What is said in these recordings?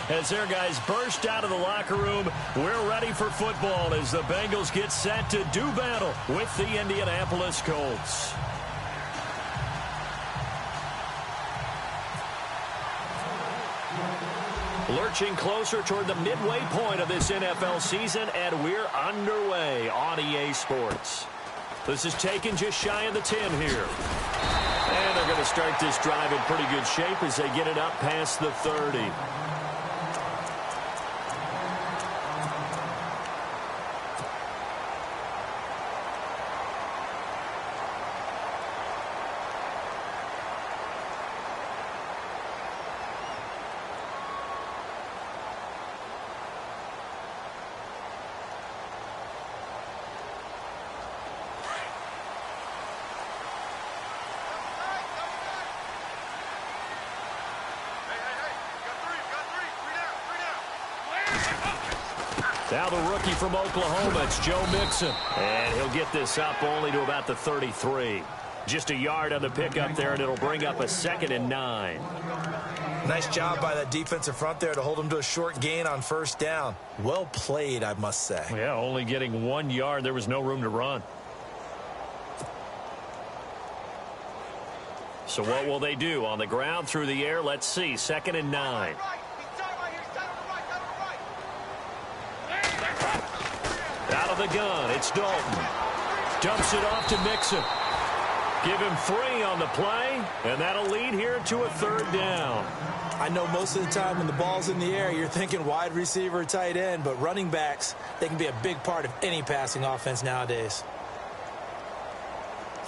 as their guys burst out of the locker room. We're ready for football as the Bengals get set to do battle with the Indianapolis Colts. Lurching closer toward the midway point of this NFL season, and we're underway on EA Sports. This is taken just shy of the 10 here. And they're going to start this drive in pretty good shape as they get it up past the 30. Now the rookie from Oklahoma, it's Joe Mixon. And he'll get this up only to about the 33. Just a yard on the pickup there, and it'll bring up a 2nd and 9. Nice job by that defensive front there to hold him to a short gain on first down. Well played, I must say. Yeah, only getting 1 yard. There was no room to run. So what will they do? On the ground, through the air, let's see. 2nd and 9. Out of the gun, it's Dalton. Dumps it off to Mixon. Give him 3 on the play, and that'll lead here to a 3rd down. I know most of the time when the ball's in the air, you're thinking wide receiver, tight end, but running backs, they can be a big part of any passing offense nowadays.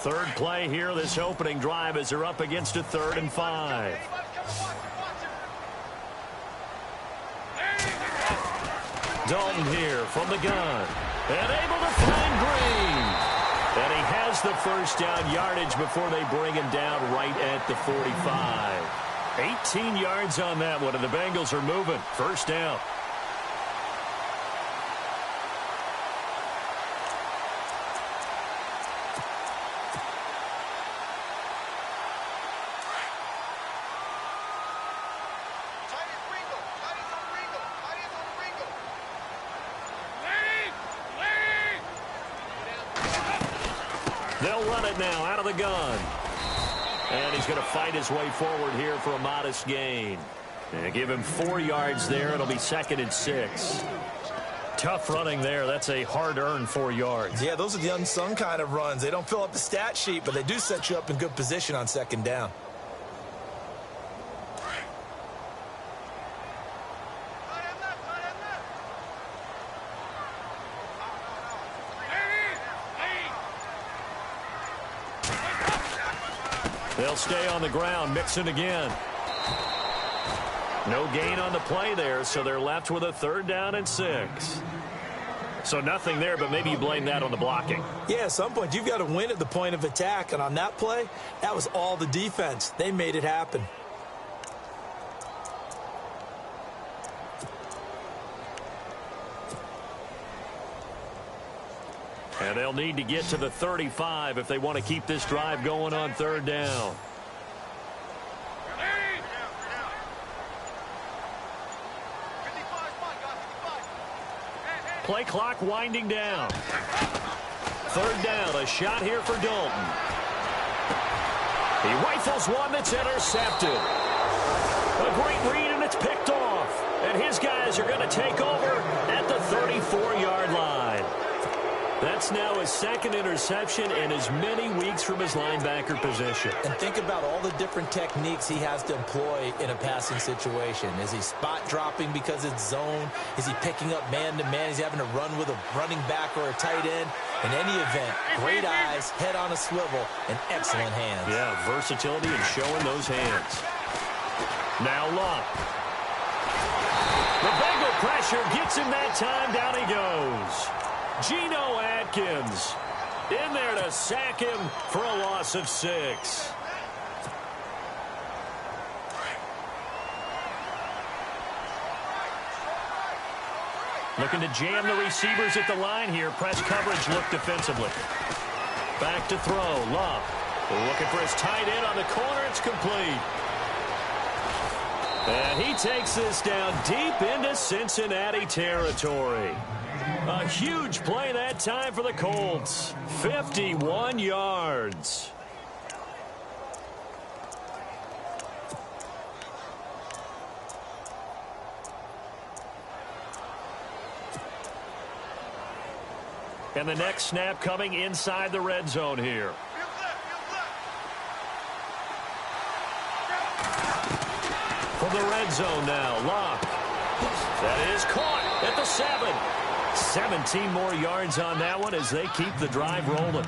3rd play here, this opening drive, as they're up against a 3rd and 5. Dalton here from the gun. And able to find Green. And he has the first down yardage before they bring him down right at the 45. 18 yards on that one, and the Bengals are moving. First down. They'll run it now out of the gun. And he's going to fight his way forward here for a modest gain. And give him 4 yards there. It'll be 2nd and 6. Tough running there. That's a hard-earned 4 yards. Yeah, those are the unsung kind of runs. They don't fill up the stat sheet, but they do set you up in good position on 2nd down. They'll stay on the ground. Mixon again. No gain on the play there, so they're left with a 3rd down and 6. So nothing there, but maybe you blame that on the blocking. Yeah, at some point you've got to win at the point of attack, and on that play, that was all the defense. They made it happen. And they'll need to get to the 35 if they want to keep this drive going on 3rd down. Play clock winding down. 3rd down, a shot here for Dalton. He rifles one that's intercepted. A great read, and it's picked off. And his guys are going to take over at the 34-yard line. That's now his 2nd interception in as many weeks from his linebacker position. And think about all the different techniques he has to employ in a passing situation. Is he spot dropping because it's zone? Is he picking up man-to-man? Is he having to run with a running back or a tight end? In any event, great eyes, head on a swivel, and excellent hands. Yeah, versatility and showing those hands. Now Love. The Bengal pressure gets him that time. Down he goes. Geno Atkins in there to sack him for a loss of 6. Looking to jam the receivers at the line here. Press coverage look defensively. Back to throw. Love looking for his tight end on the corner. It's complete. And he takes this down deep into Cincinnati territory. A huge play that time for the Colts. 51 yards. And the next snap coming inside the red zone here. From the red zone now, Locke. That is caught at the 7. 17 more yards on that one as they keep the drive rolling.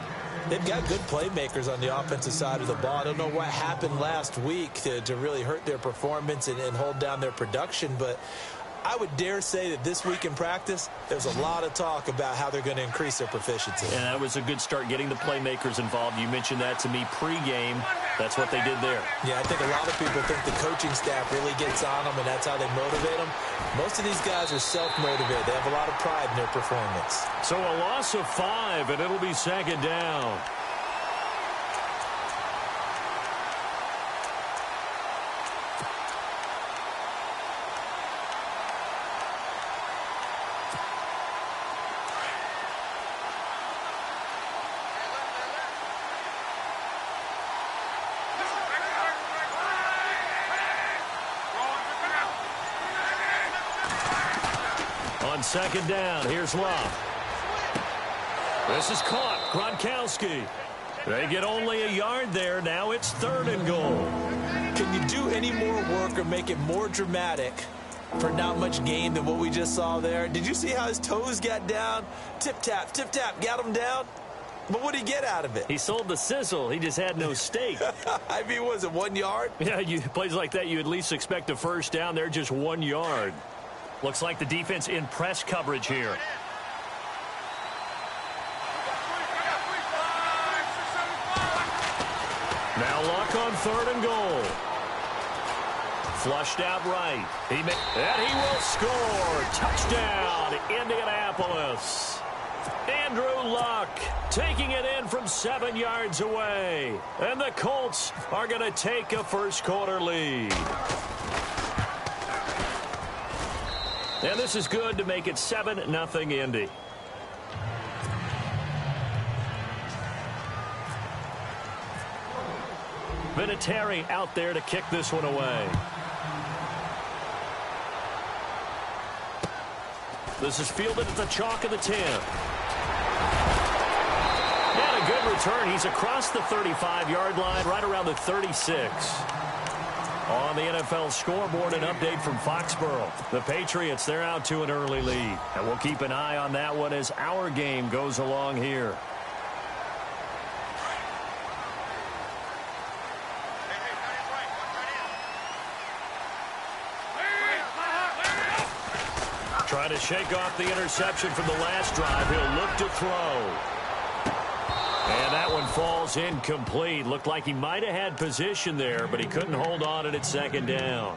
They've got good playmakers on the offensive side of the ball. I don't know what happened last week to really hurt their performance and hold down their production, but I would dare say that this week in practice, there's a lot of talk about how they're going to increase their proficiency. And that was a good start, getting the playmakers involved. You mentioned that to me pregame. That's what they did there. Yeah, I think a lot of people think the coaching staff really gets on them, and that's how they motivate them. Most of these guys are self-motivated. They have a lot of pride in their performance. So a loss of 5, and it'll be second down. On second down, here's Love. This is caught. Gronkowski. They get only a yard there. Now it's 3rd and goal. Can you do any more work or make it more dramatic for not much gain than what we just saw there? Did you see how his toes got down? Tip-tap, got him down. But what did he get out of it? He sold the sizzle. He just had no steak. I mean, was it 1 yard? Yeah, plays like that, you at least expect a first down. They're just 1 yard. Looks like the defense in press coverage here. Now Luck on 3rd and goal. Flushed out right. And he will score. Touchdown, Indianapolis. Andrew Luck taking it in from 7 yards away. And the Colts are going to take a first quarter lead. And this is good to make it 7-0 Indy. Vinatieri out there to kick this one away. This is fielded at the chalk of the 10. And a good return. He's across the 35-yard line, right around the 36. On the NFL scoreboard, an update from Foxborough. The Patriots, they're out to an early lead. And we'll keep an eye on that one as our game goes along here. Trying to shake off the interception from the last drive. He'll look to throw. And that one falls incomplete. Looked like he might have had position there, but he couldn't hold on at second down.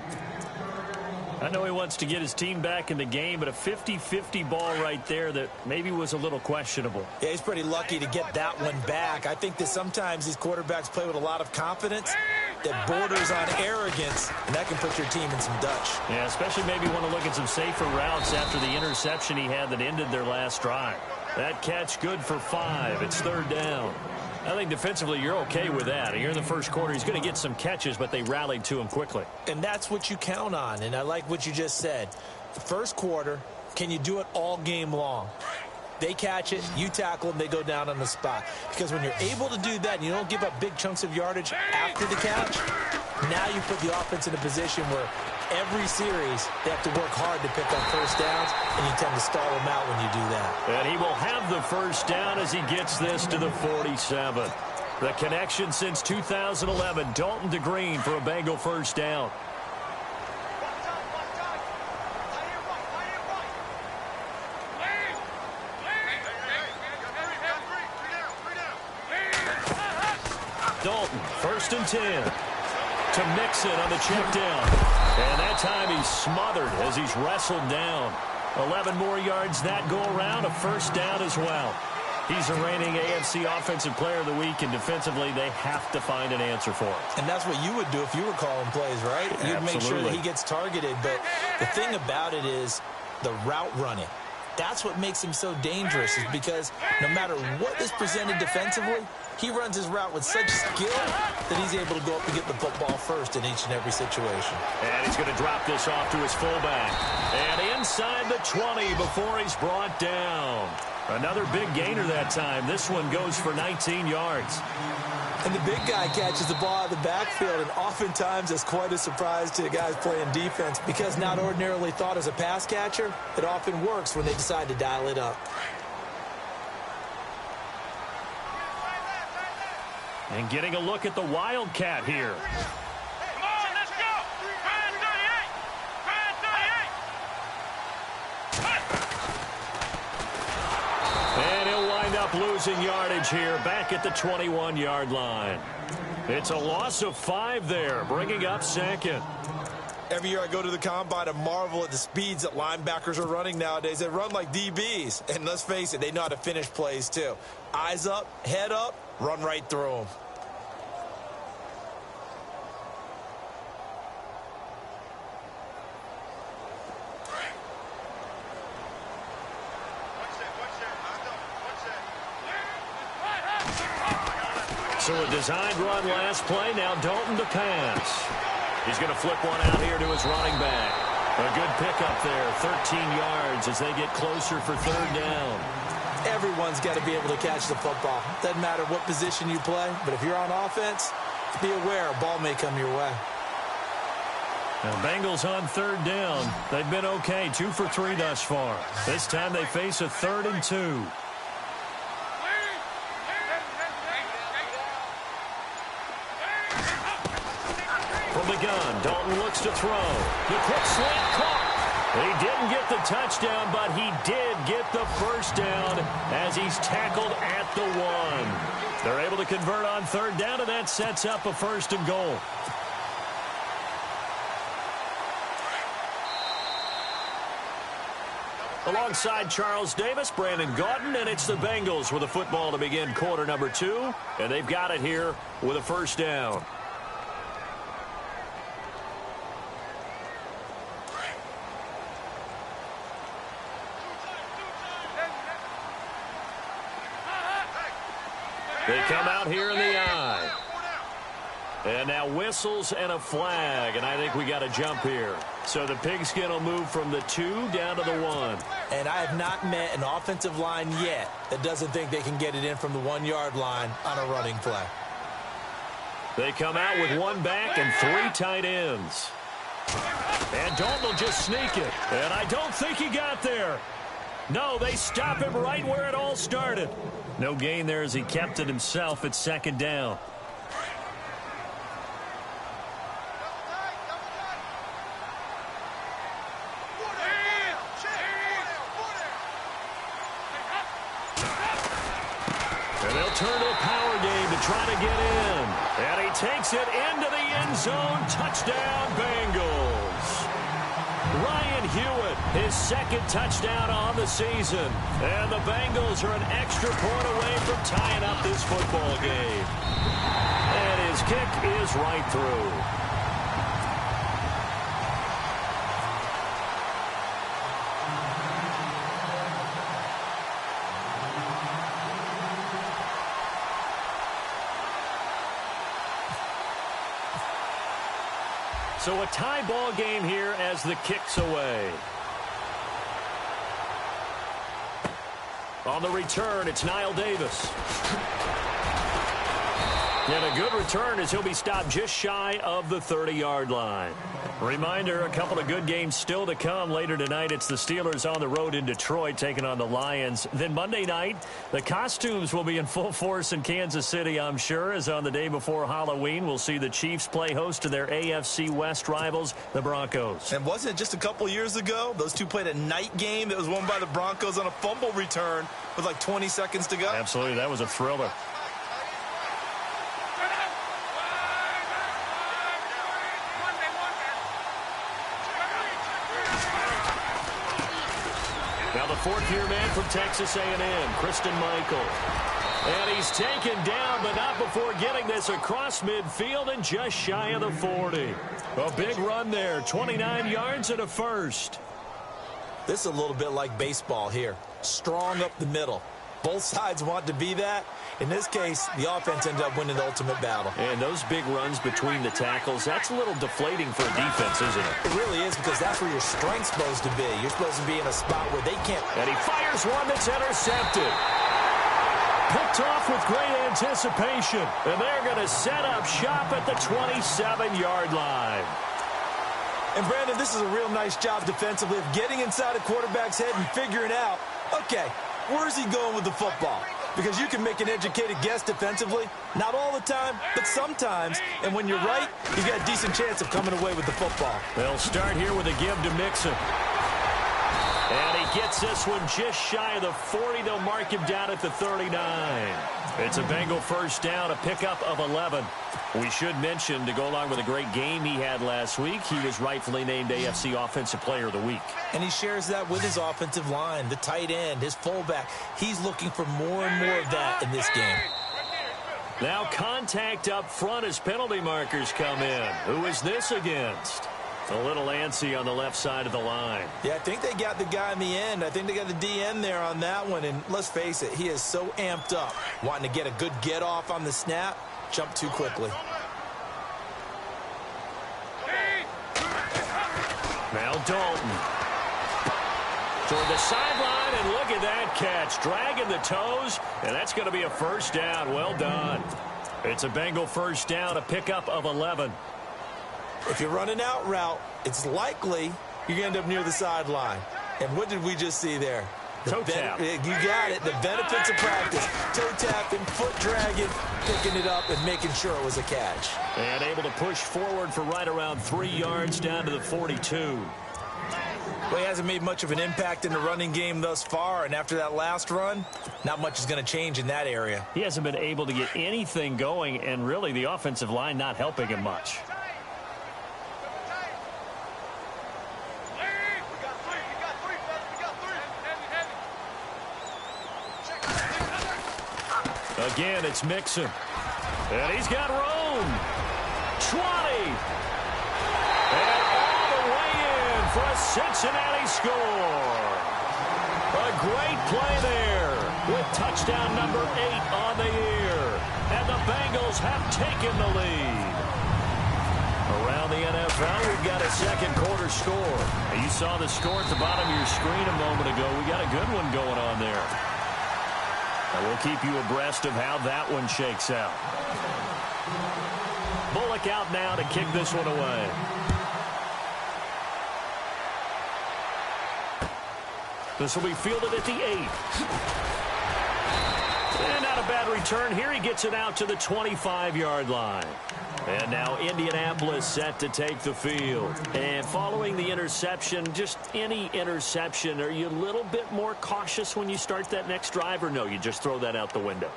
I know he wants to get his team back in the game, but a 50-50 ball right there that maybe was a little questionable. Yeah, he's pretty lucky to get that one back. I think that sometimes these quarterbacks play with a lot of confidence that borders on arrogance, and that can put your team in some Dutch. Yeah, especially maybe want to look at some safer routes after the interception he had that ended their last drive. That catch good for 5. It's 3rd down. I think defensively you're okay with that. Here in the first quarter, he's going to get some catches, but they rallied to him quickly. And that's what you count on, and I like what you just said. First quarter, can you do it all game long? They catch it, you tackle them, they go down on the spot. Because when you're able to do that and you don't give up big chunks of yardage after the catch, now you put the offense in a position where every series they have to work hard to pick up first downs, and you tend to stall them out when you do that. And he will have the first down as he gets this to the 47. The connection since 2011, Dalton to Green for a Bengal first down. Dalton, 1st and 10. To Mixon on the check down. And that time he's smothered as he's wrestled down. 11 more yards that go around, a first down as well. He's the reigning AFC Offensive Player of the Week, and defensively, they have to find an answer for him. And that's what you would do if you were calling plays, right? You'd make sure that he gets targeted. But the thing about it is the route running. That's what makes him so dangerous, is because no matter what is presented defensively, he runs his route with such skill that he's able to go up and get the football first in each and every situation. And he's going to drop this off to his fullback. And inside the 20 before he's brought down. Another big gainer that time. This one goes for 19 yards. And the big guy catches the ball out of the backfield, and oftentimes it's quite a surprise to the guys playing defense, because not ordinarily thought as a pass catcher, it often works when they decide to dial it up. And getting a look at the Wildcat here. Come on, let's go! Grand 38! And he'll wind up losing yardage here back at the 21-yard line. It's a loss of 5 there, bringing up second. Every year I go to the combine and marvel at the speeds that linebackers are running nowadays. They run like DBs. And let's face it, they know how to finish plays too. Eyes up, head up, run right through them. So a designed run last play. Now Dalton to pass. He's going to flip one out here to his running back. A good pickup there, 13 yards as they get closer for third down. Everyone's got to be able to catch the football. Doesn't matter what position you play, but if you're on offense, be aware a ball may come your way. Now Bengals on third down. They've been okay, 2 for 3 thus far. This time they face a 3rd and 2. From the gun, Dalton looks to throw. The quick slant caught. He didn't get the touchdown, but he did get the first down as he's tackled at the 1. They're able to convert on third down, and that sets up a 1st and goal. Alongside Charles Davis, Brandon Gaudin, and it's the Bengals with a football to begin quarter number 2, and they've got it here with a 1st down. They come out here in the eye. And now whistles and a flag, and I think we got a jump here. So the pigskin will move from the 2 down to the 1. And I have not met an offensive line yet that doesn't think they can get it in from the 1-yard line on a running play. They come out with 1 back and 3 tight ends. And Dalton will just sneak it. And I don't think he got there. No, they stop him right where it all started. No gain there as he kept it himself at 2nd down. And they'll turn to a power game to try to get in. And he takes it into the end zone. Touchdown, Bengals. Ryan Hewitt, his 2nd touchdown on the season. And the Bengals are an extra point away from tying up this football game. And his kick is right through. So a tie ball game here as the kick's away. On the return, it's Niall Davis. And a good return as he'll be stopped just shy of the 30-yard line. Reminder, a couple of good games still to come. Later tonight, it's the Steelers on the road in Detroit taking on the Lions. Then Monday night, the costumes will be in full force in Kansas City, I'm sure, as on the day before Halloween, we'll see the Chiefs play host to their AFC West rivals, the Broncos. And wasn't it just a couple years ago, those two played a night game that was won by the Broncos on a fumble return with like 20 seconds to go? Absolutely, that was a thriller. Now the fourth-year man from Texas A&M, Christian Michael. And he's taken down, but not before getting this across midfield and just shy of the 40. A big run there, 29 yards and a first. This is a little bit like baseball here. Strong up the middle. Both sides want to be that. In this case, the offense ended up winning the ultimate battle. And those big runs between the tackles, that's a little deflating for a defense, isn't it? It really is, because that's where your strength's supposed to be. You're supposed to be in a spot where they can't. And he fires one that's intercepted. Picked off with great anticipation. And they're going to set up shop at the 27-yard line. And, Brandon, this is a real nice job defensively of getting inside a quarterback's head and figuring out, okay, where's he going with the football? Because you can make an educated guess defensively. Not all the time, but sometimes. And when you're right, you've got a decent chance of coming away with the football. They'll start here with a give to Mixon. And he gets this one just shy of the 40. They'll mark him down at the 39. It's a Bengal first down, a pickup of 11. We should mention, to go along with a great game he had last week, he was rightfully named AFC Offensive Player of the Week. And he shares that with his offensive line, the tight end, his fullback. He's looking for more and more of that in this game. Now contact up front as penalty markers come in. Who is this against? A little antsy on the left side of the line. Yeah, I think they got the guy in the end. I think they got the DN there on that one. And let's face it, he is so amped up, wanting to get a good get off on the snap, jump too quickly. Now Dalton. Toward the sideline, and look at that catch. Dragging the toes, and that's going to be a first down. Well done. It's a Bengal first down, a pickup of 11. If you're running out route, it's likely you're going to end up near the sideline. And what did we just see there? Toe tap. You got it. The benefits of practice. Toe tapping, foot dragging, picking it up, and making sure it was a catch. And able to push forward for right around 3 yards down to the 42. Well, he hasn't made much of an impact in the running game thus far, and after that last run, not much is going to change in that area. He hasn't been able to get anything going, and really the offensive line not helping him much. Again, it's Mixon. And he's got room. 20. And all the way in for a Cincinnati score. A great play there with touchdown number 8 on the year. And the Bengals have taken the lead. Around the NFL, we've got a second quarter score. You saw the score at the bottom of your screen a moment ago. We got a good one going on there. And we'll keep you abreast of how that one shakes out. Bullock out now to kick this one away. This will be fielded at the 8. And not a bad return here. He gets it out to the 25-yard line. And now Indianapolis set to take the field. And following the interception, just any interception, are you a little bit more cautious when you start that next drive, or no, you just throw that out the window?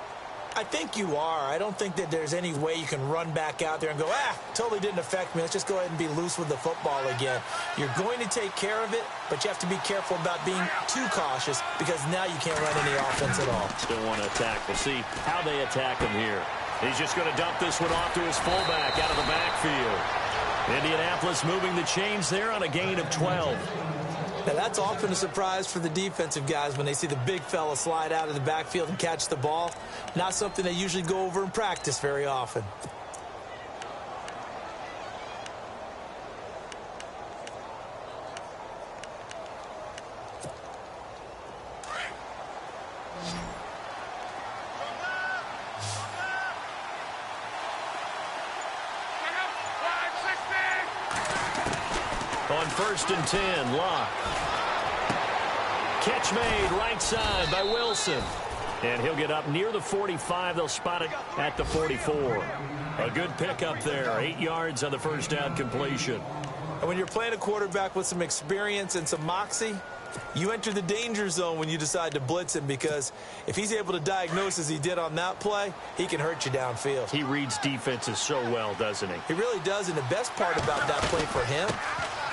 I think you are. I don't think that there's any way you can run back out there and go, totally didn't affect me. Let's just go ahead and be loose with the football again. You're going to take care of it, but you have to be careful about being too cautious, because now you can't run any offense at all. Still want to attack. We'll see how they attack him here. He's just going to dump this one off to his fullback out of the backfield. Indianapolis moving the chains there on a gain of 12. Now, that's often a surprise for the defensive guys when they see the big fella slide out of the backfield and catch the ball. Not something they usually go over in practice very often. On 1st and 10, Locke. Catch made right side by Wilson. And he'll get up near the 45. They'll spot it at the 44. A good pickup there. 8 yards on the first down completion. And when you're playing a quarterback with some experience and some moxie, you enter the danger zone when you decide to blitz him, because if he's able to diagnose as he did on that play, he can hurt you downfield. He reads defenses so well, doesn't he? He really does, and the best part about that play for him,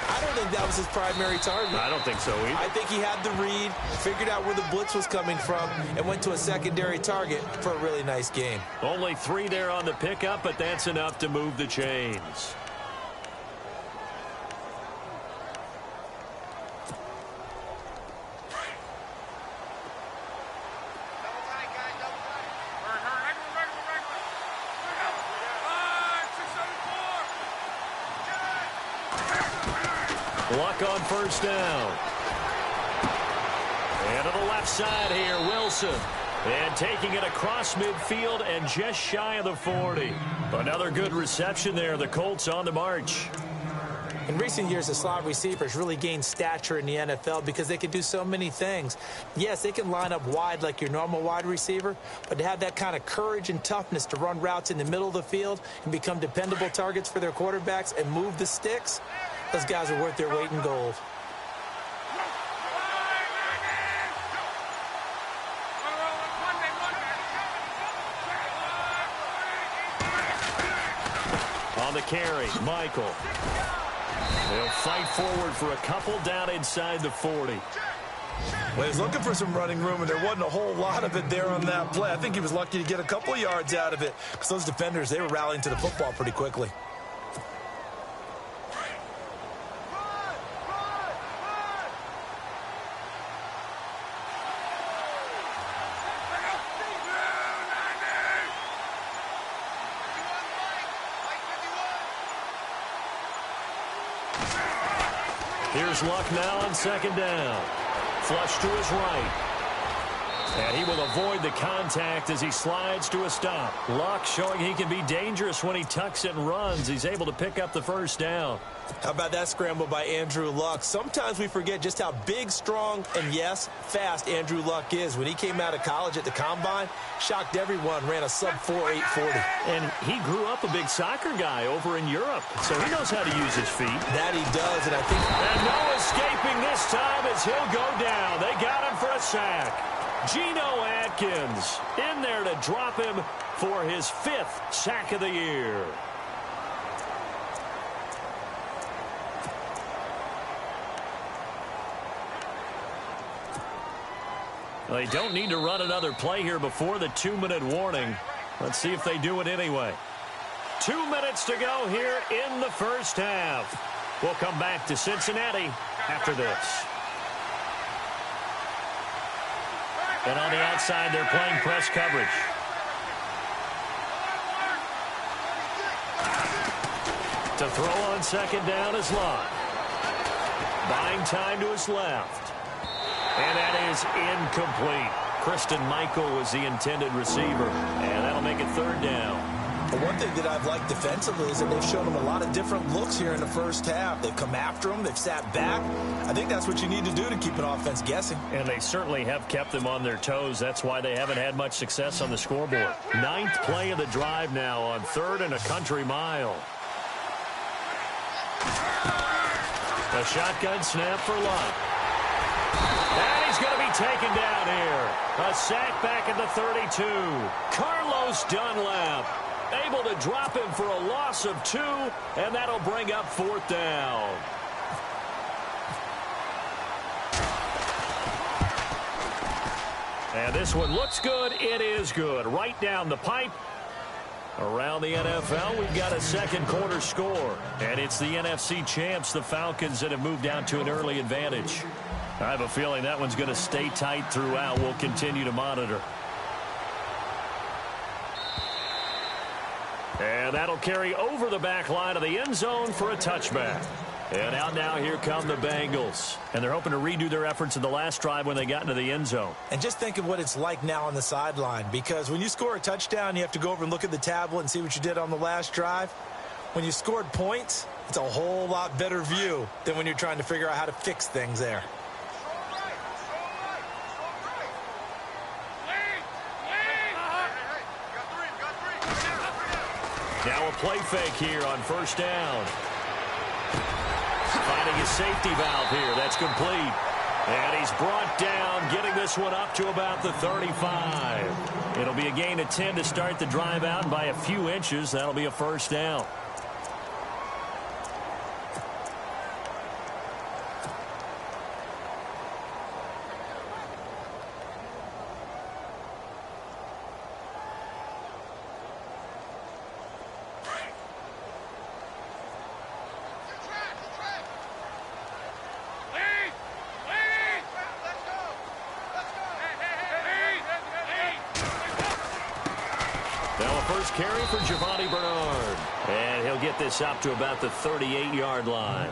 I don't think that was his primary target. I don't think so either. I think he had the read, figured out where the blitz was coming from, and went to a secondary target for a really nice game. Only 3 there on the pickup, but that's enough to move the chains. Luck on first down. And to the left side here, Wilson. And taking it across midfield and just shy of the 40. Another good reception there. The Colts on the march. In recent years, the slot receivers really gained stature in the NFL because they can do so many things. Yes, they can line up wide like your normal wide receiver, but to have that kind of courage and toughness to run routes in the middle of the field and become dependable targets for their quarterbacks and move the sticks, those guys are worth their weight in gold. On the carry, Michael. They'll fight forward for a couple down inside the 40. Well, he's looking for some running room, and there wasn't a whole lot of it there on that play. I think he was lucky to get a couple of yards out of it because those defenders, they were rallying to the football pretty quickly. Here's Luck now on second down. Flush to his right. And he will avoid the contact as he slides to a stop. Luck showing he can be dangerous when he tucks it and runs. He's able to pick up the first down. How about that scramble by Andrew Luck? Sometimes we forget just how big, strong, and yes, fast Andrew Luck is. When he came out of college at the Combine, shocked everyone, ran a sub-4 840. And he grew up a big soccer guy over in Europe, so he knows how to use his feet. That he does, and I think... And no escaping this time as he'll go down. They got him for a sack. Geno Atkins in there to drop him for his 5th sack of the year. They don't need to run another play here before the 2-minute warning. Let's see if they do it anyway. 2 minutes to go here in the first half. We'll come back to Cincinnati after this. And on the outside, they're playing press coverage. To throw on second down is Luck. Buying time to his left. And that is incomplete. Christine Michael was the intended receiver. And that'll make it third down. But one thing that I've liked defensively is that they've shown them a lot of different looks here in the first half. They've come after them. They've sat back. I think that's what you need to do to keep an offense guessing. And they certainly have kept them on their toes. That's why they haven't had much success on the scoreboard. 9th play of the drive now on 3rd and a country mile. A shotgun snap for Luck. And he's going to be taken down here. A sack back at the 32. Carlos Dunlap able to drop him for a loss of 2, and that'll bring up 4th down. And this one looks good. It is good. Right down the pipe. Around the NFL, we've got a second quarter score. And it's the NFC champs, the Falcons, that have moved down to an early advantage. I have a feeling that one's going to stay tight throughout. We'll continue to monitor. And that'll carry over the back line of the end zone for a touchback. And out now, here come the Bengals. And they're hoping to redo their efforts in the last drive when they got into the end zone. And just think of what it's like now on the sideline. Because when you score a touchdown, you have to go over and look at the tablet and see what you did on the last drive. When you scored points, it's a whole lot better view than when you're trying to figure out how to fix things there. Now a play fake here on first down. Finding his safety valve here. That's complete. And he's brought down, getting this one up to about the 35. It'll be a gain of 10 to start the drive out, and by a few inches, that'll be a first down. first carry for Giovanni Bernard. And he'll get this up to about the 38-yard line.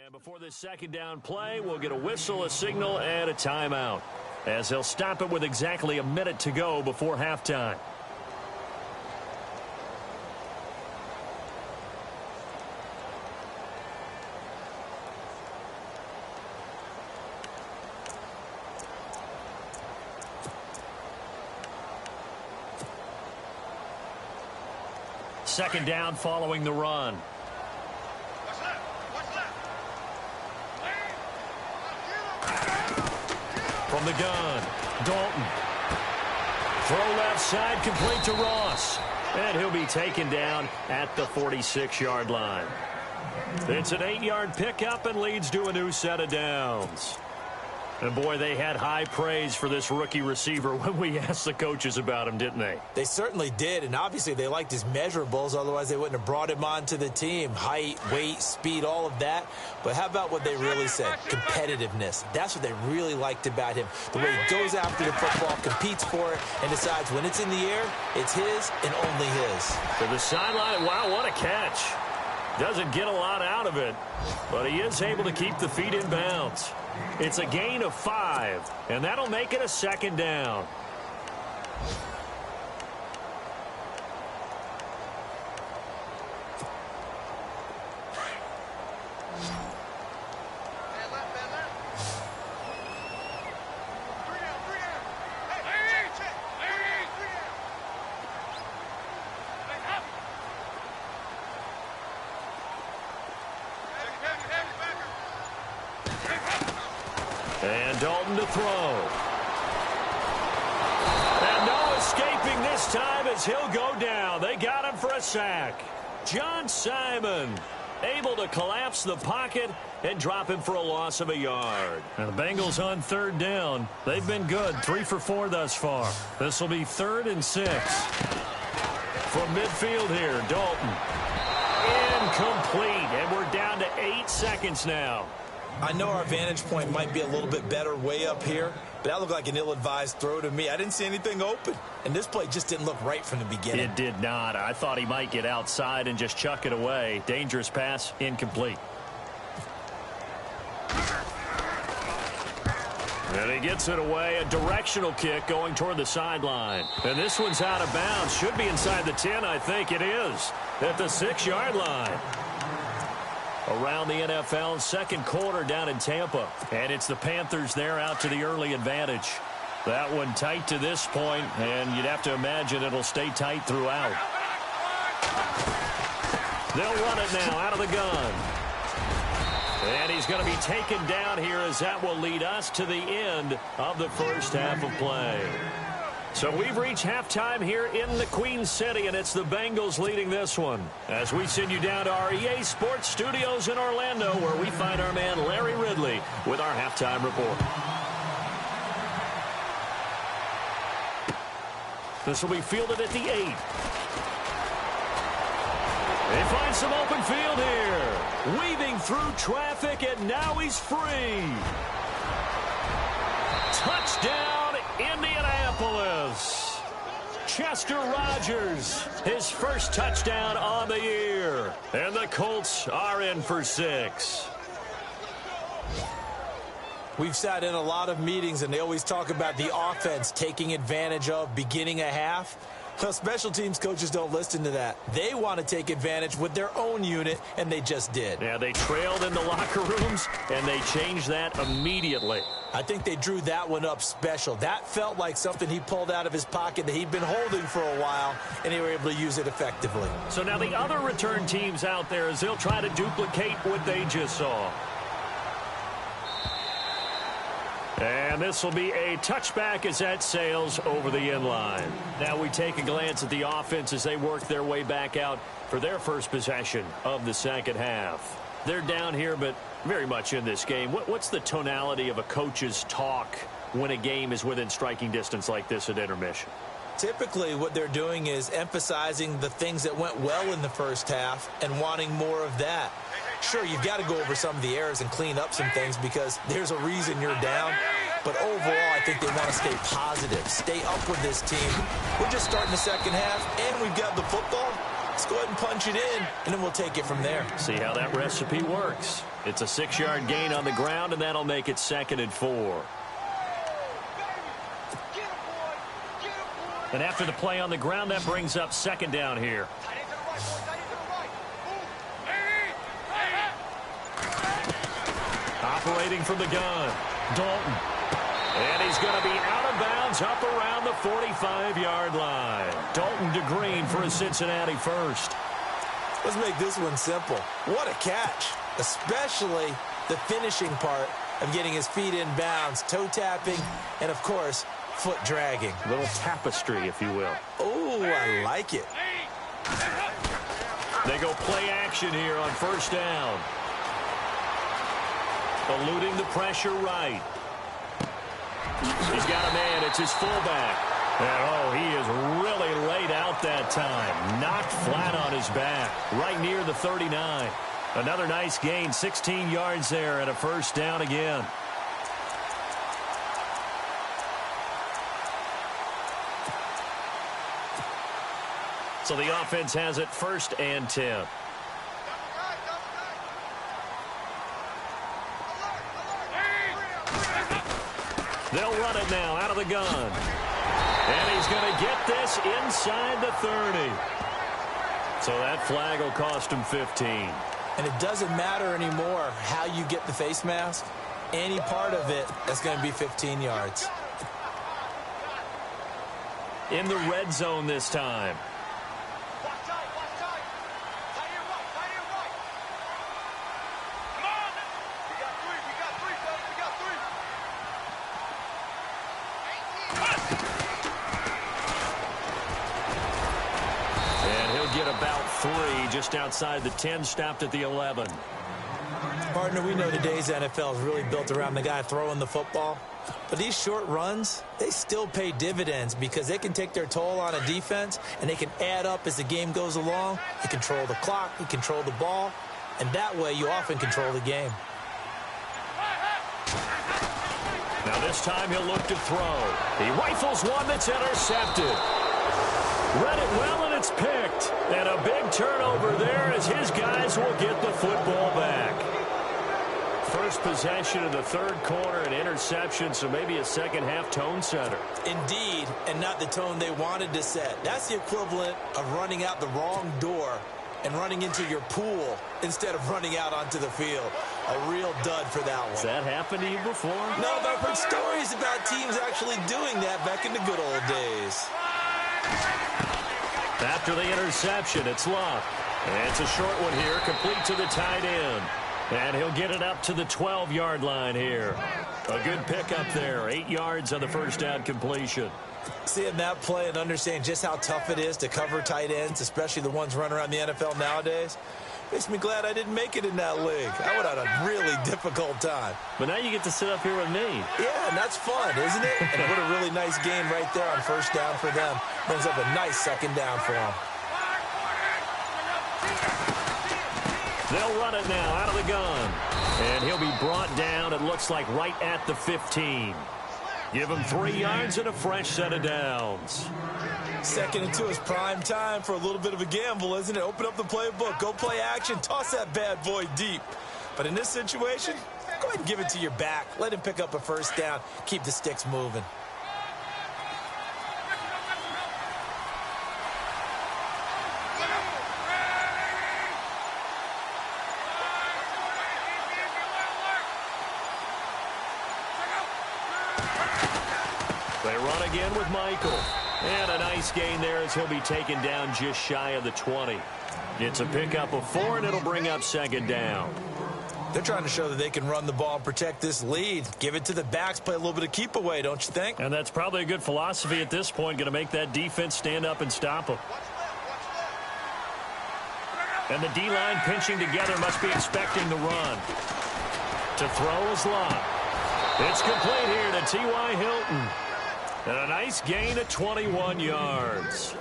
And before this second down play, we'll get a whistle, a signal, and a timeout, as he'll stop it with exactly a minute to go before halftime. Second down following the run. From the gun, Dalton. Throw left side, complete to Ross. And he'll be taken down at the 46-yard line. It's an 8-yard pickup and leads to a new set of downs. And, boy, they had high praise for this rookie receiver when we asked the coaches about him, didn't they? They certainly did, and obviously they liked his measurables. Otherwise, they wouldn't have brought him onto the team. Height, weight, speed, all of that. But how about what they really said? Competitiveness. That's what they really liked about him. The way he goes after the football, competes for it, and decides when it's in the air, it's his and only his. To the sideline. Wow, what a catch. Doesn't get a lot out of it, but he is able to keep the feet in bounds. It's a gain of 5, and that'll make it a second down. And Dalton to throw. And no escaping this time as he'll go down. They got him for a sack. John Simon able to collapse the pocket and drop him for a loss of a yard. And the Bengals on third down. They've been good, 3 for 4 thus far. This will be 3rd and 6. From midfield here, Dalton. Incomplete, and we're down to 8 seconds now. I know our vantage point might be a little bit better way up here, but that looked like an ill-advised throw to me. I didn't see anything open, and this play just didn't look right from the beginning. It did not. I thought he might get outside and just chuck it away. Dangerous pass, incomplete. And he gets it away. A directional kick going toward the sideline. And this one's out of bounds. Should be inside the 10, I think it is. At the 6-yard line. Around the NFL, second quarter down in Tampa. And it's the Panthers there out to the early advantage. That one tight to this point, and you'd have to imagine it'll stay tight throughout. They'll run it now out of the gun. And he's going to be taken down here as that will lead us to the end of the first half of play. So we've reached halftime here in the Queen City, and it's the Bengals leading this one. As we send you down to our EA Sports Studios in Orlando, where we find our man Larry Ridley with our halftime report. This will be fielded at the 8. They find some open field here. Weaving through traffic, and now he's free. Touchdown, Indianapolis. Chester Rogers, his first touchdown on the year. And the Colts are in for 6. We've sat in a lot of meetings, and they always talk about the offense taking advantage of beginning a half. Well, special teams coaches don't listen to that. They want to take advantage with their own unit, and they just did. Yeah, they trailed in the locker rooms, and they changed that immediately. I think they drew that one up special. That felt like something he pulled out of his pocket that he'd been holding for a while, and they were able to use it effectively. So now the other return teams out there, as they'll try to duplicate what they just saw. And this will be a touchback as that sails over the end line. Now we take a glance at the offense as they work their way back out for their first possession of the second half. They're down here, but very much in this game. What's the tonality of a coach's talk when a game is within striking distance like this at intermission? Typically, what they're doing is emphasizing the things that went well in the first half and wanting more of that. Sure, you've got to go over some of the errors and clean up some things because there's a reason you're down. But overall, I think they want to stay positive, stay up with this team. We're just starting the second half, and we've got the football. Let's go ahead and punch it in, and then we'll take it from there. See how that recipe works. It's a 6-yard gain on the ground, and that'll make it 2nd and 4. And after the play on the ground, that brings up 2nd down here. Operating from the gun, Dalton. And he's going to be out of bounds up around the 45-yard line. Dalton to Green for a Cincinnati first. Let's make this one simple. What a catch, especially the finishing part of getting his feet in bounds, toe tapping, and, of course, foot dragging. A little tapestry, if you will. Oh, I like it. They go play action here on 1st down. Eluding the pressure right. He's got a man. It's his fullback. And, oh, he is really laid out that time. Knocked flat on his back. Right near the 39. Another nice gain. 16 yards there and a 1st down again. So the offense has it 1st and 10. They'll run it now out of the gun. And he's going to get this inside the 30. So that flag will cost him 15. And it doesn't matter anymore how you get the face mask. Any part of it, that's going to be 15 yards. In the red zone this time. Just outside the 10, stopped at the 11. Partner, we know today's NFL is really built around the guy throwing the football. But these short runs, they still pay dividends because they can take their toll on a defense, and they can add up as the game goes along. You control the clock, you control the ball, and that way you often control the game. Now this time he'll look to throw. He rifles one that's intercepted. Read it well, and it's picked. And a big turnover there as his guys will get the football back. First possession of the 3rd quarter, an interception, so maybe a second-half tone setter. Indeed, and not the tone they wanted to set. That's the equivalent of running out the wrong door and running into your pool instead of running out onto the field. A real dud for that one. Has that happened to you before? No, but I've heard stories about teams actually doing that back in the good old days. After the interception, it's Luck. And it's a short one here, complete to the tight end. And he'll get it up to the 12-yard line here. A good pickup there, 8 yards on the 1st down completion. Seeing that play and understanding just how tough it is to cover tight ends, especially the ones running around the NFL nowadays, makes me glad I didn't make it in that league. I would have had a really difficult time. But now you get to sit up here with me. Yeah, and that's fun, isn't it? And what a really nice gain right there on 1st down for them. Brings up a nice 2nd down for them. They'll run it now out of the gun. And he'll be brought down, it looks like, right at the 15. Give him 3 yards and a fresh set of downs. 2nd and 2 is prime time for a little bit of a gamble, isn't it? Open up the playbook, go play action, toss that bad boy deep. But in this situation, go ahead and give it to your back. Let him pick up a 1st down. Keep the sticks moving. They run again with Michael. And a nice gain there as he'll be taken down just shy of the 20. It's a pickup of 4, and it'll bring up 2nd down. They're trying to show that they can run the ball and protect this lead. Give it to the backs, play a little bit of keep away, don't you think? And that's probably a good philosophy at this point, going to make that defense stand up and stop them. And the D-line pinching together must be expecting the run. To throw is Lott. It's complete here to T.Y. Hilton. And a nice gain of 21 yards.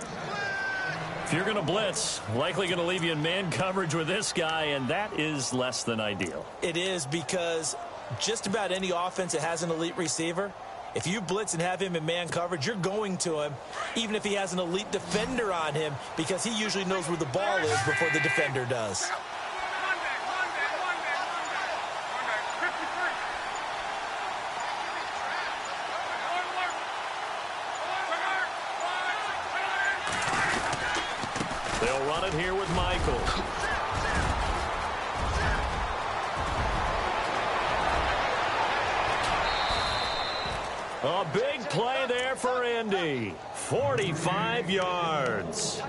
If you're going to blitz, likely going to leave you in man coverage with this guy, and that is less than ideal. It is, because just about any offense that has an elite receiver, if you blitz and have him in man coverage, you're going to him, even if he has an elite defender on him, because he usually knows where the ball is before the defender does. They'll run it here with Michael. A big play there for Indy. 45 yards.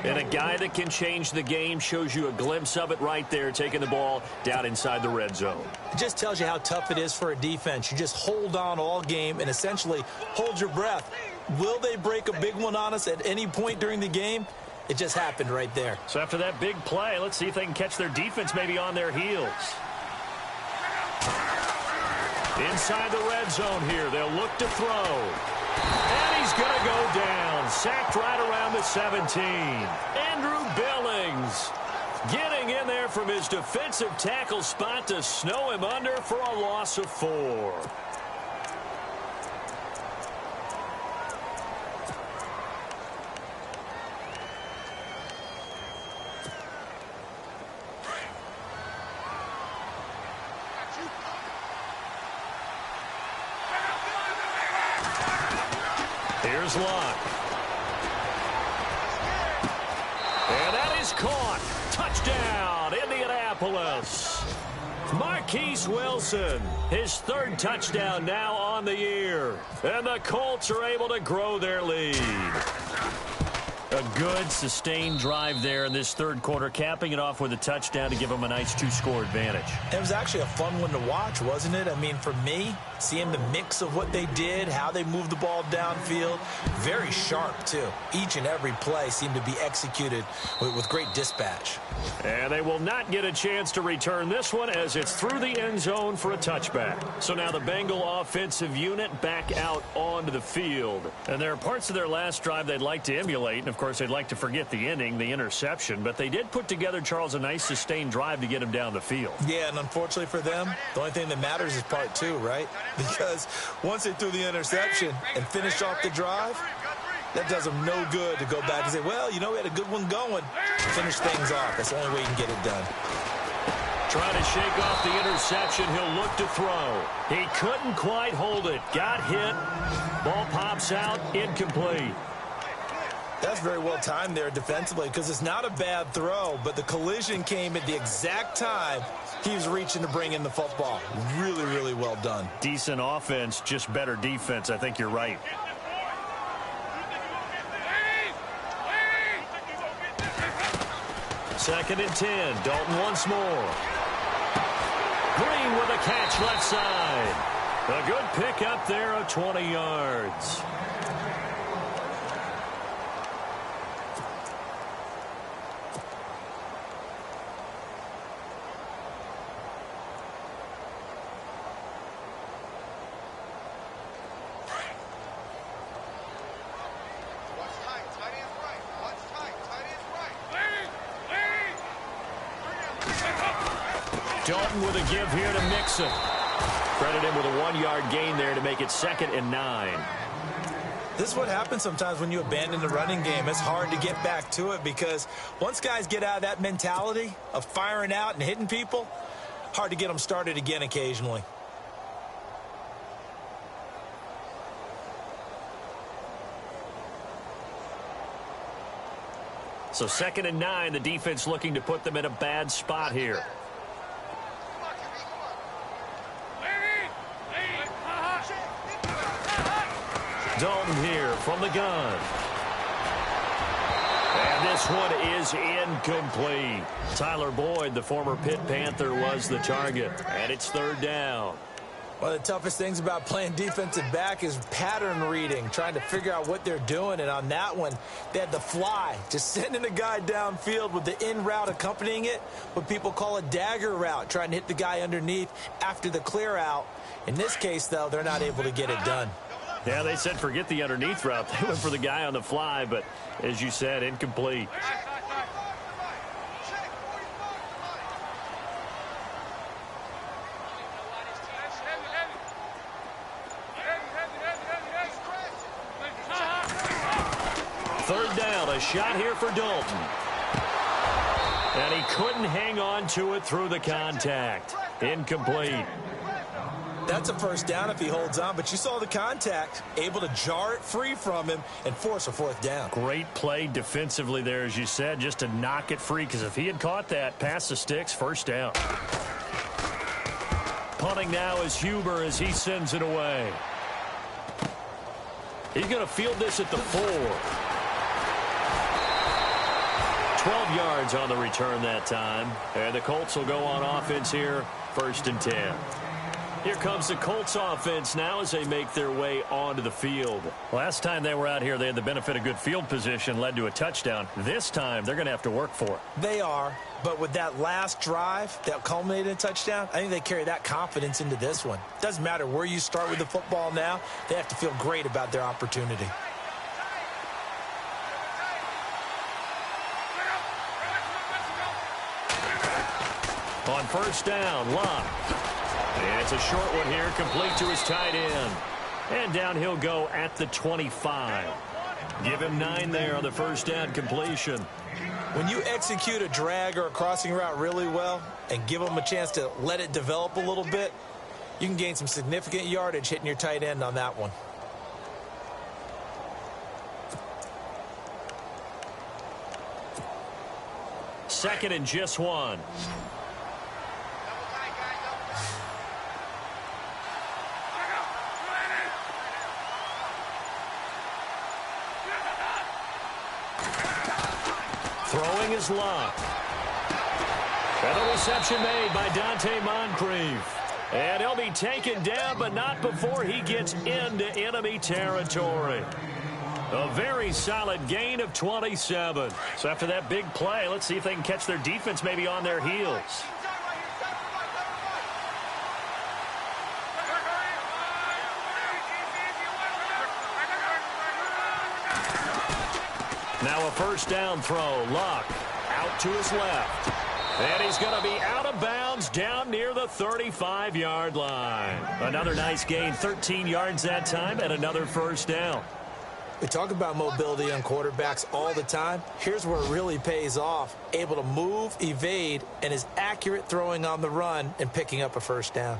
And a guy that can change the game, shows you a glimpse of it right there, taking the ball down inside the red zone. It just tells you how tough it is for a defense. You just hold on all game and essentially hold your breath. Will they break a big one on us at any point during the game? It just happened right there. So after that big play, let's see if they can catch their defense maybe on their heels. Inside the red zone here, they'll look to throw. And he's going to go down. Sacked right around the 17. Andrew Billings getting in there from his defensive tackle spot to snow him under for a loss of 4. Here's Lott. And that is caught. Touchdown, Indianapolis. Marquise Wilson, his 3rd touchdown now on the year. And the Colts are able to grow their lead. A good, sustained drive there in this 3rd quarter, capping it off with a touchdown to give them a nice 2-score advantage. It was actually a fun one to watch, wasn't it? I mean, for me, seeing the mix of what they did, how they moved the ball downfield, very sharp, too. Each and every play seemed to be executed with great dispatch. And they will not get a chance to return this one as it's through the end zone for a touchback. So now the Bengal offensive unit back out onto the field. And there are parts of their last drive they'd like to emulate. And, of course, they'd like to forget the inning, the interception. But they did put together, Charles, a nice sustained drive to get him down the field. Yeah, and unfortunately for them, the only thing that matters is part 2, right? Because once they threw the interception and finished off the drive, that does them no good to go back and say, well, you know, we had a good one going. Finish things off. That's the only way you can get it done. Trying to shake off the interception. He'll look to throw. He couldn't quite hold it. Got hit. Ball pops out. Incomplete. That's very well timed there defensively, because it's not a bad throw, but the collision came at the exact time he was reaching to bring in the football. Really, really well done. Decent offense, just better defense. I think you're right. Second and 10. Dalton once more. Green with a catch left side. A good pickup there of 20 yards. Dalton with a give here to Mixon. Credit him with a 1-yard gain there to make it 2nd and 9. This is what happens sometimes when you abandon the running game. It's hard to get back to it, because once guys get out of that mentality of firing out and hitting people, hard to get them started again occasionally. So 2nd and 9, the defense looking to put them in a bad spot here. Dalton here from the gun. And this one is incomplete. Tyler Boyd, the former Pitt Panther, was the target. And it's third down. One of the toughest things about playing defensive back is pattern reading, trying to figure out what they're doing. And on that one, they had the fly, just sending a guy downfield with the in route accompanying it, what people call a dagger route, trying to hit the guy underneath after the clear out. In this case, though, they're not able to get it done. Yeah, they said forget the underneath route. They went for the guy on the fly, but as you said, incomplete. Third down, a shot here for Dalton. And he couldn't hang on to it through the contact. Incomplete. That's a first down if he holds on, but you saw the contact, able to jar it free from him and force a fourth down. Great play defensively there, as you said, just to knock it free, because if he had caught that, past the sticks, first down. Punting now is Huber as he sends it away. He's going to field this at the 4. 12 yards on the return that time. And the Colts will go on offense here, 1st and 10. Here comes the Colts offense now as they make their way onto the field. Last time they were out here, they had the benefit of good field position, led to a touchdown. This time, they're going to have to work for it. They are, but with that last drive that culminated in a touchdown, I think they carry that confidence into this one. Doesn't matter where you start with the football now, they have to feel great about their opportunity. On first down, Locke. And it's a short one here, complete to his tight end. And down he'll go at the 25. Give him 9 there on the first down completion. When you execute a drag or a crossing route really well and give them a chance to let it develop a little bit, you can gain some significant yardage hitting your tight end on that one. Second and just 1. Throwing is Locke. And a reception made by Dante Moncrief. And he'll be taken down, but not before he gets into enemy territory. A very solid gain of 27. So after that big play, let's see if they can catch their defense maybe on their heels. Now a first down throw. Locke out to his left. And he's going to be out of bounds down near the 35-yard line. Another nice gain, 13 yards that time, and another first down. We talk about mobility on quarterbacks all the time. Here's where it really pays off. Able to move, evade, and is accurate throwing on the run and picking up a first down.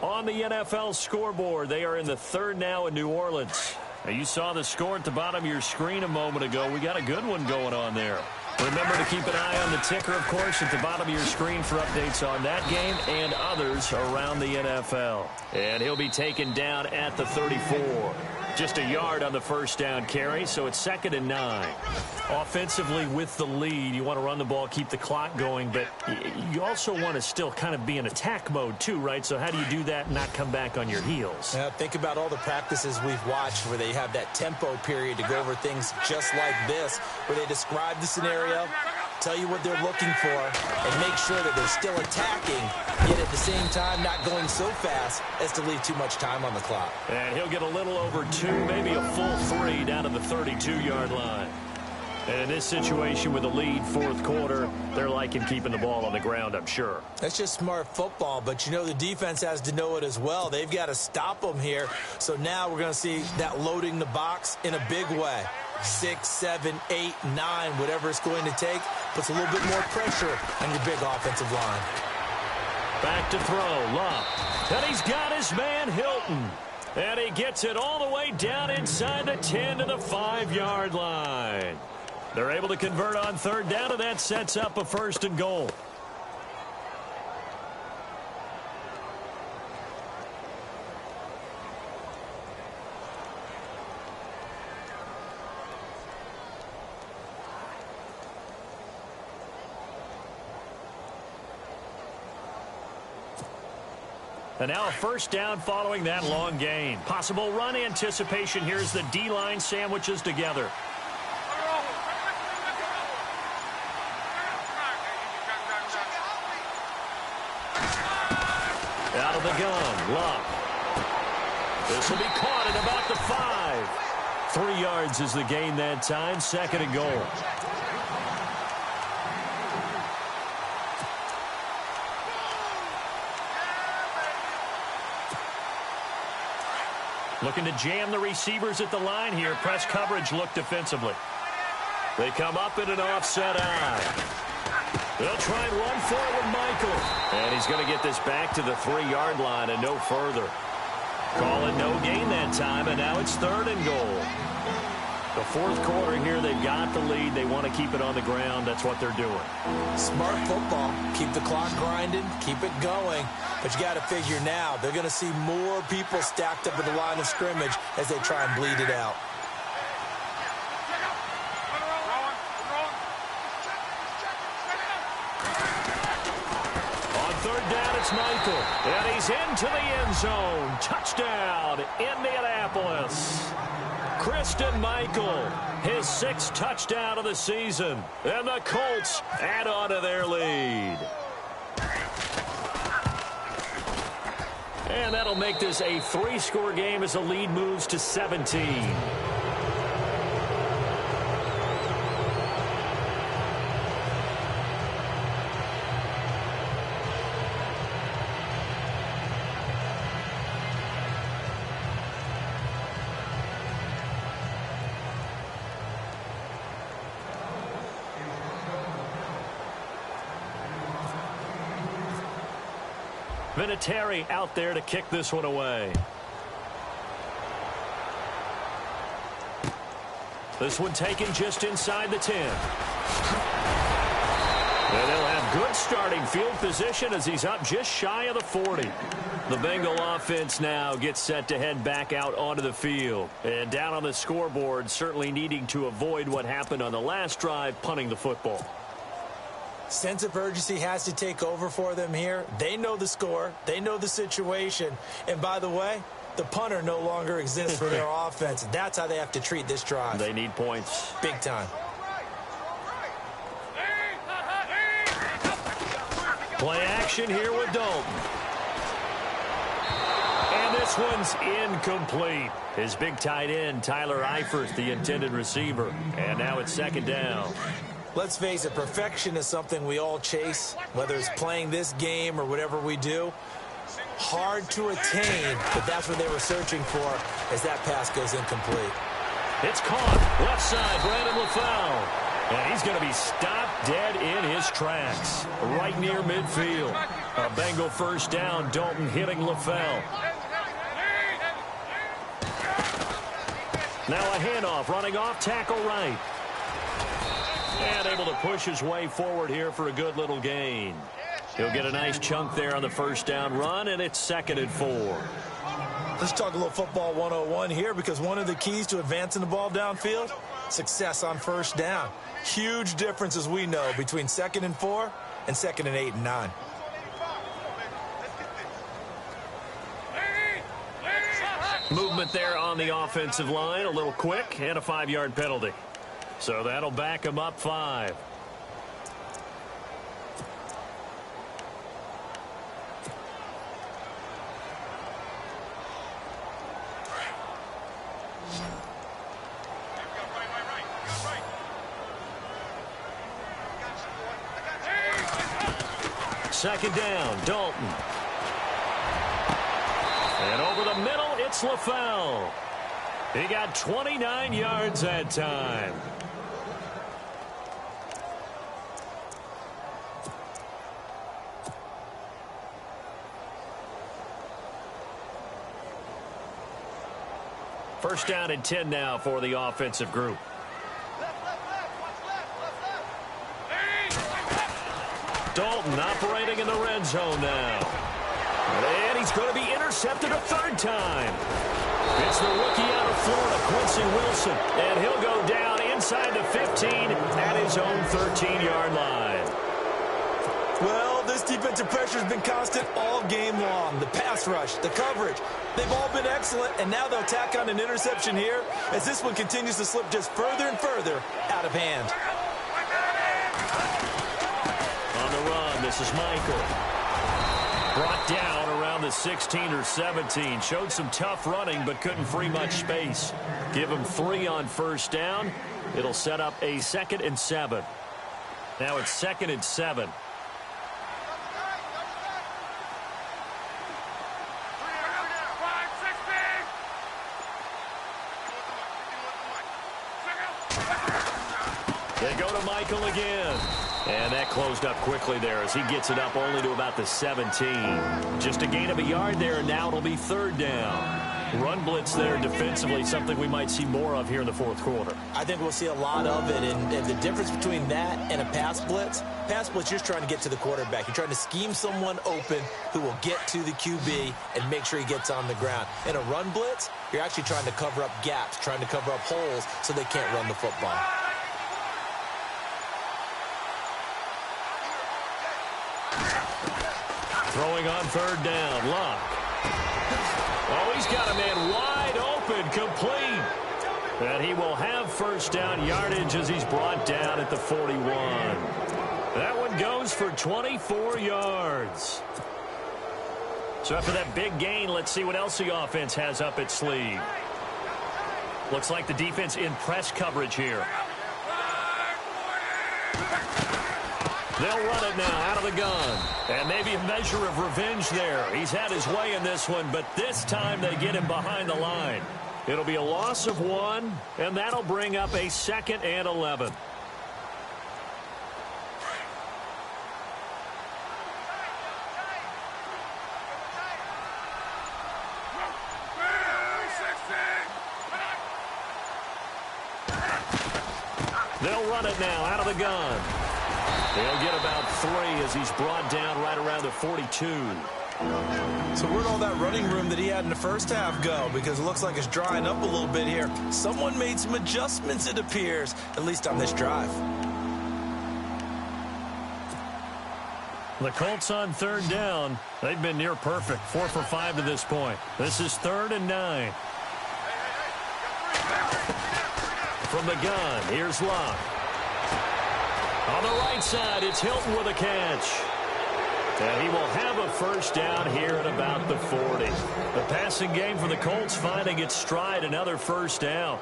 On the NFL scoreboard, they are in the 3rd now in New Orleans. Now, you saw the score at the bottom of your screen a moment ago. We got a good one going on there. Remember to keep an eye on the ticker, of course, at the bottom of your screen for updates on that game and others around the NFL. And he'll be taken down at the 34. Just a yard on the first down carry, so it's 2nd and 9. Offensively with the lead, you want to run the ball, keep the clock going, but you also want to still kind of be in attack mode too, right? So how do you do that and not come back on your heels? Yeah, think about all the practices we've watched where they have that tempo period to go over things just like this, where they describe the scenario, tell you what they're looking for, and make sure that they're still attacking, yet at the same time not going so fast as to leave too much time on the clock. And he'll get a little over 2, maybe a full 3 down to the 32-yard line. And in this situation with a lead 4th quarter, they're liking keeping the ball on the ground, I'm sure. That's just smart football, but you know the defense has to know it as well. They've got to stop them here. So now we're going to see that loading the box in a big way. 6, 7, 8, 9, whatever it's going to take, puts a little bit more pressure on your big offensive line. Back to throw, Locke. And he's got his man Hilton. And he gets it all the way down inside the 10 to the 5-yard line. They're able to convert on 3rd down, and that sets up a 1st and goal. And now a first down following that long gain. Possible run anticipation here as the D-line sandwiches together. Out of the gun, Luck. This will be caught at about the 5. 3 yards is the gain that time, 2nd and goal. Looking to jam the receivers at the line here. Press coverage look defensively. They come up in an offset eye. They'll try and run forward, Michael. And he's going to get this back to the 3-yard line and no further. Call it no gain that time, and now it's 3rd and goal. The 4th quarter here, they've got the lead. They want to keep it on the ground. That's what they're doing. Smart football. Keep the clock grinding. Keep it going. But you got to figure now, they're going to see more people stacked up at the line of scrimmage as they try and bleed it out. On 3rd down, it's Michael. And he's into the end zone. Touchdown, Indianapolis. Christian Michael, his 6th touchdown of the season. And the Colts add on to their lead. And that'll make this a 3-score game as the lead moves to 17. Vinatieri out there to kick this one away. This one taken just inside the 10. And they'll have good starting field position as he's up just shy of the 40. The Bengal offense now gets set to head back out onto the field. And down on the scoreboard, certainly needing to avoid what happened on the last drive, punting the football. Sense of urgency has to take over for them here. They know the score. They know the situation. And by the way, the punter no longer exists for their offense. That's how they have to treat this drive. They need points. Big time. Play action here with Dalton. And this one's incomplete. His big tight end, Tyler Eifert, the intended receiver. And now it's 2nd down. Let's face it, perfection is something we all chase, whether it's playing this game or whatever we do. Hard to attain, but that's what they were searching for as that pass goes incomplete. It's caught. Left side, Brandon LaFell. And he's going to be stopped dead in his tracks. Right near midfield. A Bengal first down, Dalton hitting LaFell. Now a handoff, running off tackle right. And able to push his way forward here for a good little gain. He'll get a nice chunk there on the first down run, and it's 2nd and 4. Let's talk a little football 101 here, because one of the keys to advancing the ball downfield, success on first down. Huge difference, as we know, between 2nd and 4 and 2nd and 8 and 9. Movement there on the offensive line, a little quick, and a 5-yard penalty. So that'll back him up 5. Second down, Dalton. And over the middle, it's LaFell. He got 29 yards that time. First down and 10 now for the offensive group. Dalton operating in the red zone now. And he's going to be intercepted a 3rd time. It's the rookie out of Florida, Quincy Wilson. And he'll go down inside the 15 at his own 13-yard line. Well, this defensive pressure has been constant all game long. The pass rush, the coverage, they've all been excellent, and now they'll tack on an interception here as this one continues to slip just further and further out of hand. On the run, this is Michael. Brought down around the 16 or 17. Showed some tough running, but couldn't free much space. Give him 3 on first down. It'll set up a 2nd and 7. Now it's 2nd and 7. They go to Michael again. And that closed up quickly there as he gets it up only to about the 17. Just a gain of a yard there, and now it'll be 3rd down. Run blitz there defensively, something we might see more of here in the 4th quarter. I think we'll see a lot of it, and the difference between that and a pass blitz, you're just trying to get to the quarterback. You're trying to scheme someone open who will get to the QB and make sure he gets on the ground. In a run blitz, you're actually trying to cover up gaps, trying to cover up holes so they can't run the football. Throwing on 3rd down, Luck. Oh, he's got a man wide open, complete. And he will have first down yardage as he's brought down at the 41. That one goes for 24 yards. So after that big gain, let's see what else the offense has up its sleeve. Looks like the defense in press coverage here. They'll run it now out of the gun. And maybe a measure of revenge there. He's had his way in this one, but this time they get him behind the line. It'll be a loss of 1, and that'll bring up a 2nd and 11. They'll run it now out of the gun. He'll get about 3 as he's brought down right around the 42. So where'd all that running room that he had in the first half go? Because it looks like it's drying up a little bit here. Someone made some adjustments, it appears, at least on this drive. The Colts on 3rd down. They've been near perfect, 4 for 5 to this point. This is 3rd and 9. From the gun, here's Luck. On the right side, it's Hilton with a catch. And he will have a first down here at about the 40. The passing game for the Colts finding its stride, another first down.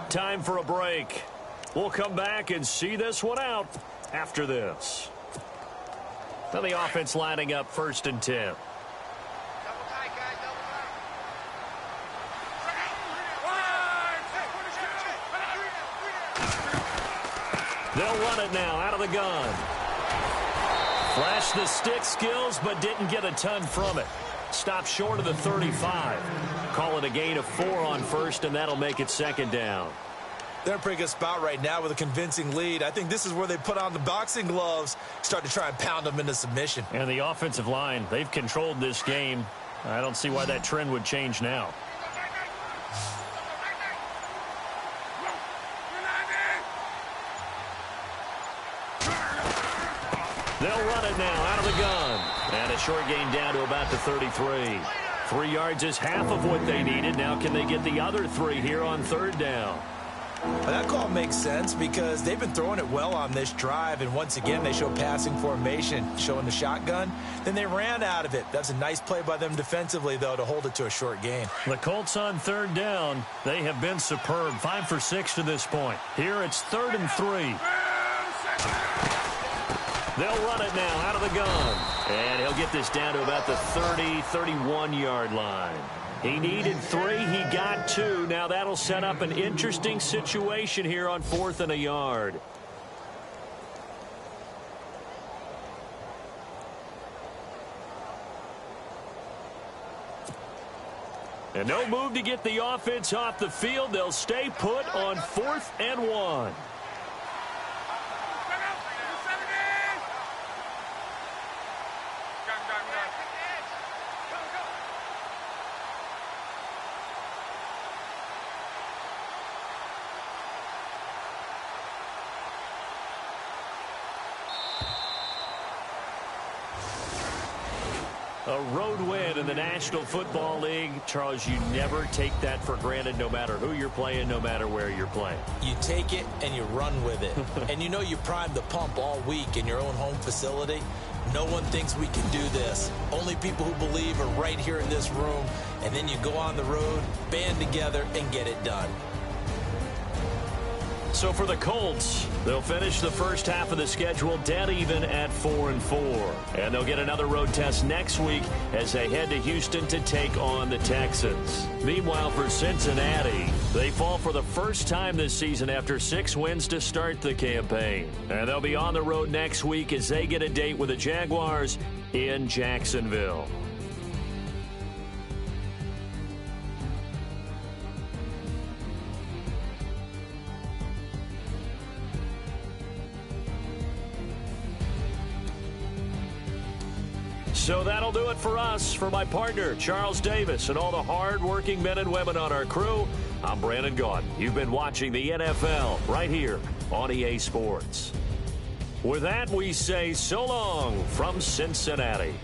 Time for a break. We'll come back and see this one out after this. Now the offense lining up 1st and 10. They'll run it now out of the gun. Flashed the stick skills, but didn't get a ton from it. Stopped short of the 35. Call it a gain of 4 on 1st, and that'll make it 2nd down. They're in a pretty good spot right now with a convincing lead. I think this is where they put on the boxing gloves, start to try and pound them into submission. And the offensive line, they've controlled this game. I don't see why that trend would change now. They'll run it now out of the gun. And a short gain down to about the 33. 3 yards is half of what they needed. Now can they get the other 3 here on 3rd down? Well, that call makes sense because they've been throwing it well on this drive, and once again they show passing formation, showing the shotgun. Then they ran out of it. That's a nice play by them defensively, though, to hold it to a short gain. The Colts on 3rd down. They have been superb, 5 for 6 to this point. Here it's 3rd and 3. They'll run it now out of the gun. And he'll get this down to about the 30, 31-yard line. He needed 3. He got 2. Now that'll set up an interesting situation here on 4th and a yard. And no move to get the offense off the field. They'll stay put on 4th and 1. A road win in the National Football League. Charles, you never take that for granted, no matter who you're playing, no matter where you're playing. You take it and you run with it. And you know you primed the pump all week in your own home facility. No one thinks we can do this. Only people who believe are right here in this room. And then you go on the road, band together, and get it done. So for the Colts, they'll finish the first half of the schedule dead even at 4-4. And they'll get another road test next week as they head to Houston to take on the Texans. Meanwhile, for Cincinnati, they fall for the first time this season after 6 wins to start the campaign. And they'll be on the road next week as they get a date with the Jaguars in Jacksonville. So that'll do it for us. For my partner, Charles Davis, and all the hard-working men and women on our crew, I'm Brandon Gaudin. You've been watching the NFL right here on EA Sports. With that, we say so long from Cincinnati.